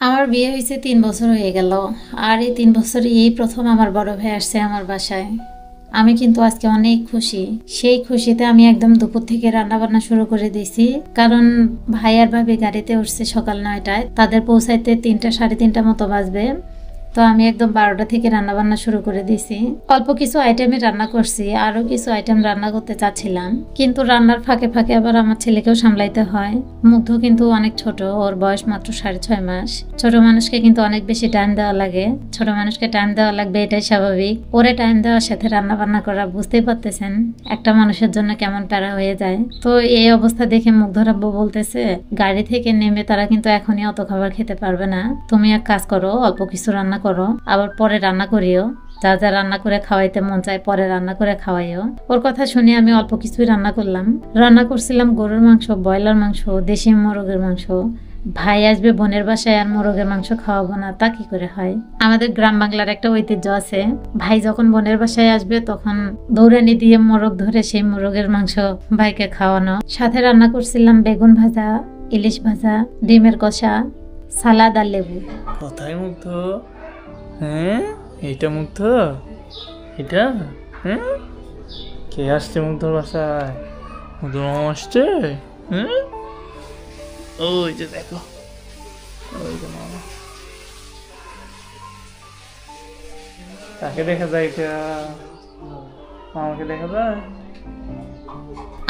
আমার বিয়ে হয়েছে 3 বছর হয়ে গেল। আর এই 3 বছরে এই প্রথম আমার বড় ভাই আসছে আমার বাসায়। আমি কিন্তু আজকে অনেক খুশি। সেই খুশিতে আমি একদম দুপুর থেকে রান্না বান্না শুরু করে দিয়েছি, কারণ ভাই আর ভাবি গাড়িতে উঠছে সকাল 9টায়। তাদের পৌঁছাইতে 3টা সাড়ে 3টা মতো বাজবে। তো আমি একদম 12টা থেকে রান্না বান্না শুরু করে দিয়েছি। অল্প কিছু আইটেমে রান্না করছি, আরো কিছু আইটেম রান্না করতে চাচ্ছিলাম, কিন্তু রান্নার ফাঁকে ফাঁকে আবার আমার ছেলেকেও সামলাইতে হয়। মুগ্ধ কিন্তু অনেক ছোট, ওর বয়স মাত্র 6.5 মাস। ছোট মানুষকে কিন্তু অনেক বেশি টাইম দেওয়া লাগে, ছোট মানুষকে টাইম দেওয়া লাগবে, এটাই স্বাভাবিক। ওরে টাইম দেওয়ার সাথে রান্না বান্না করা, বুঝতেই পারতেছেন একটা মানুষের জন্য কেমন প্যারা হয়ে যায়। তো এই অবস্থা দেখে মুগ্ধর আব্বু বলতেছে, গাড়ি থেকে নেমে তারা কিন্তু এখনই অত খাবার খেতে পারবে না, তুমি এক কাজ করো, অল্প কিছু রান্না করো, আবার পরে রান্না করিও। যা যা রান্না করে খাওয়াইতে মন চায় পরে রান্না করে খাওয়াইও। ওর কথা শুনে আমি অল্প কিছুই রান্না করলাম। রান্না করছিলাম গরুর মাংস, ব্রয়লার মাংস, দেশি মোরগের মাংস। ভাই আসবে বোনের বাসায়, আর মোরগের মাংস খাওয়াবো না তা কি করে হয়? আমাদের গ্রাম বাংলার একটা ঐতিহ্য আছে, ভাই যখন বোনের বাসায় আসবে তখন দৌড়ানি দিয়ে মোরগ ধরে সেই মোরগের মাংস ভাইকে খাওয়ানো। সাথে রান্না করছিলাম বেগুন ভাজা, ইলিশ ভাজা, ডিমের কষা, সালাদ আর লেবু। কোথায় মুগ্ধ? হ্যাঁ, এইটা মুগ্ধ? এটা? হ্যাঁ, কে আসছে মুগ্ধর বাসায়? মুগ্ধ মামা আসছে? হ্যাঁ, ওই যে দেখো, ওই যে মামা। তাকে দেখা যায়, এটা মামাকে দেখা যায়।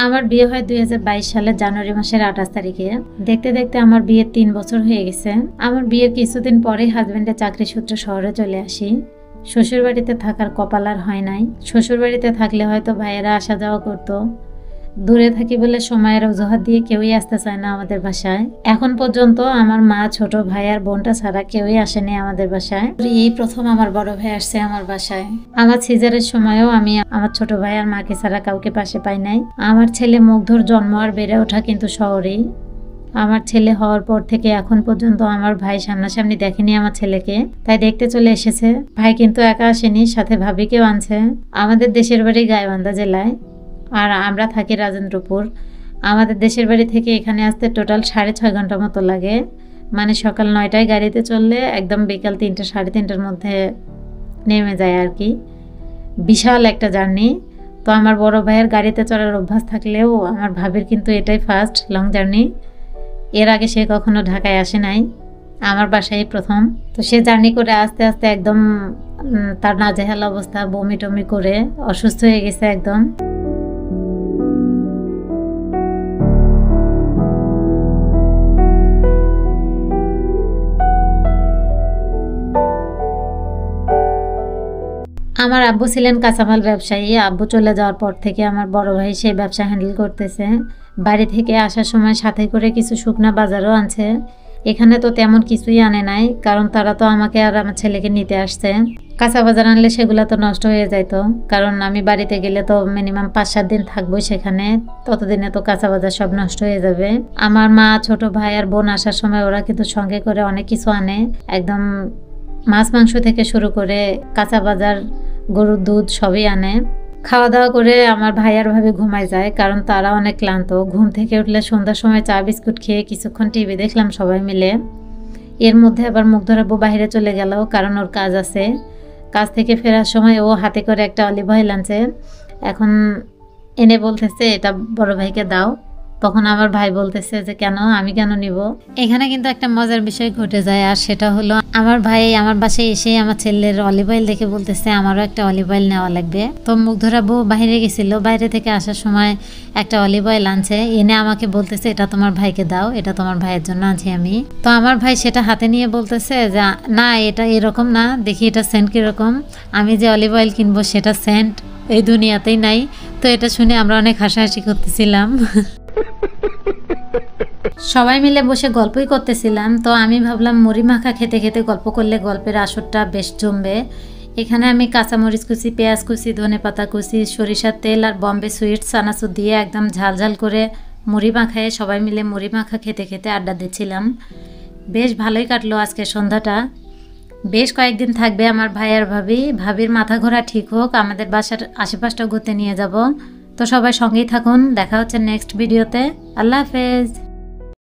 আমার বিয়ে হয় 2022 সালের জানুয়ারি মাসের 28 তারিখে। দেখতে দেখতে আমার বিয়ের 3 বছর হয়ে গেছে। আমার বিয়ের কিছুদিন পরেই হাজবেন্ডের চাকরি সূত্রে শহরে চলে আসি। শ্বশুর বাড়িতে থাকার কপাল আর হয় নাই। শ্বশুর বাড়িতে থাকলে হয়তো ভাইয়েরা আসা যাওয়া করতো। দূরে থাকি বলে সময়ের অজুহাত দিয়ে কেউই আসতে চায় না আমাদের বাসায়। এখন পর্যন্ত আমার মা, ছোট ভাই আর বোনটা ছাড়া কেউই আসেনি আমাদের বাসায়। এই প্রথম আমার বড় ভাই আসছে আমার বাসায়। আমার সিজারের সময়ও আমি আমার ছোট ভাই আর মাকে ছাড়া কাউকে পাশে পাই নাই। আমার ছেলে মুগ্ধর জন্ম আর বেড়ে ওঠা কিন্তু শহরেই। আমার ছেলে হওয়ার পর থেকে এখন পর্যন্ত আমার ভাই সামনাসামনি দেখেনি আমার ছেলেকে, তাই দেখতে চলে এসেছে। ভাই কিন্তু একা আসেনি, সাথে ভাবিকেও আনছে। আমাদের দেশের বাড়ি গাইবান্ধা জেলায়, আর আমরা থাকি রাজেন্দ্রপুর। আমাদের দেশের বাড়ি থেকে এখানে আসতে টোটাল 6.5 ঘন্টা মতো লাগে। মানে সকাল 9টায় গাড়িতে চললে একদম বিকাল 3টা সাড়ে 3টার মধ্যে নেমে যায় আর কি। বিশাল একটা জার্নি। তো আমার বড় ভাইয়ের গাড়িতে চড়ার অভ্যাস থাকলেও আমার ভাবির কিন্তু এটাই ফার্স্ট লং জার্নি। এর আগে সে কখনো ঢাকায় আসে নাই, আমার বাসায় প্রথম। তো সে জার্নি করে আস্তে আস্তে একদম তার নাজেহাল অবস্থা, বমি টমি করে অসুস্থ হয়ে গেছে একদম। আমার আব্বু ছিলেন কাঁচামাল ব্যবসায়ী। আব্বু চলে যাওয়ার পর থেকে আমার বড় ভাই সেই ব্যবসা হ্যান্ডেল করতেছে। বাড়ি থেকে আসার সময় সাথে করে কিছু শুকনা বাজারও আনছে। এখানে তো তেমন কিছুই আনে নাই, কারণ তারা তো আমাকে আর আমার ছেলেকে নিতে আসছে। কাঁচা বাজার আনলে সেগুলো তো নষ্ট হয়ে যাইতো, কারণ আমি বাড়িতে গেলে তো মিনিমাম 5-7 দিন থাকবোই সেখানে। ততদিনে তো কাঁচা বাজার সব নষ্ট হয়ে যাবে। আমার মা, ছোট ভাই আর বোন আসার সময় ওরা কিন্তু সঙ্গে করে অনেক কিছু আনে, একদম মাছ মাংস থেকে শুরু করে কাঁচা বাজার, গরুর দুধ সবই আনে। খাওয়া দাওয়া করে আমার ভাই আর ভাবি ঘুমায় যায়, কারণ তারা অনেক ক্লান্ত। ঘুম থেকে উঠলে সন্ধ্যার সময় চা বিস্কুট খেয়ে কিছুক্ষণ টিভি দেখলাম সবাই মিলে। এর মধ্যে আবার মুগ্ধর আব্বু বাইরে চলে গেল, কারণ ওর কাজ আছে। কাজ থেকে ফেরার সময় ও হাতে করে একটা অলিভ অয়েল আনছে, এখন এনে বলতেছে এটা বড় ভাইকে দাও। তখন আমার ভাই বলতেছে যে কেন, আমি কেন নিব? এখানে কিন্তু একটা মজার বিষয় ঘটে যায়, আর সেটা হলো আমার ভাই আমার বাসায় এসে আমার ছেলের অলিভ অয়েল দেখে বলতেছে আমারও একটা অলিভ অয়েল নেওয়া লাগবে। তো মুগ্ধর আব্বু বাইরে গেছিল, বাইরে থেকে আসার সময় একটা অলিভ অয়েল আনছে, এনে আমাকে বলতেছে এটা তোমার ভাইকে দাও, এটা তোমার ভাইয়ের জন্য আনছি আমি। তো আমার ভাই সেটা হাতে নিয়ে বলতেছে যে না, এটা এরকম না, দেখি এটা সেন্ট কিরকম। আমি যে অলিভ অয়েল কিনবো সেটা সেন্ট এই দুনিয়াতেই নাই। তো এটা শুনে আমরা অনেক হাসাহাসি করতেছিলাম। সবাই মিলে বসে গল্পই করতেছিলাম। তো আমি ভাবলাম মুড়ি মাখা খেতে খেতে গল্প করলে গল্পের আসরটা বেশ জমবে। এখানে আমি কাঁচামরিচ কুচি, পেঁয়াজ কুচি, ধনেপাতা কুচি, সরিষার তেল আর বম্বে সুইট চানাচুর দিয়ে একদম ঝাল ঝাল করে মুড়ি মাখায় সবাই মিলে মুড়ি মাখা খেতে খেতে আড্ডা দিচ্ছিলাম। বেশ ভালোই কাটলো আজকে সন্ধ্যাটা। বেশ কয়েকদিন থাকবে আমার ভাই আর ভাবির মাথা ঘোরা ঠিক হোক, আমাদের বাসার আশেপাশটা ঘুরতে নিয়ে যাব। তো সবাই সঙ্গেই থাকুন, দেখা হচ্ছে নেক্সট ভিডিওতে। আল্লাহ হাফেজ।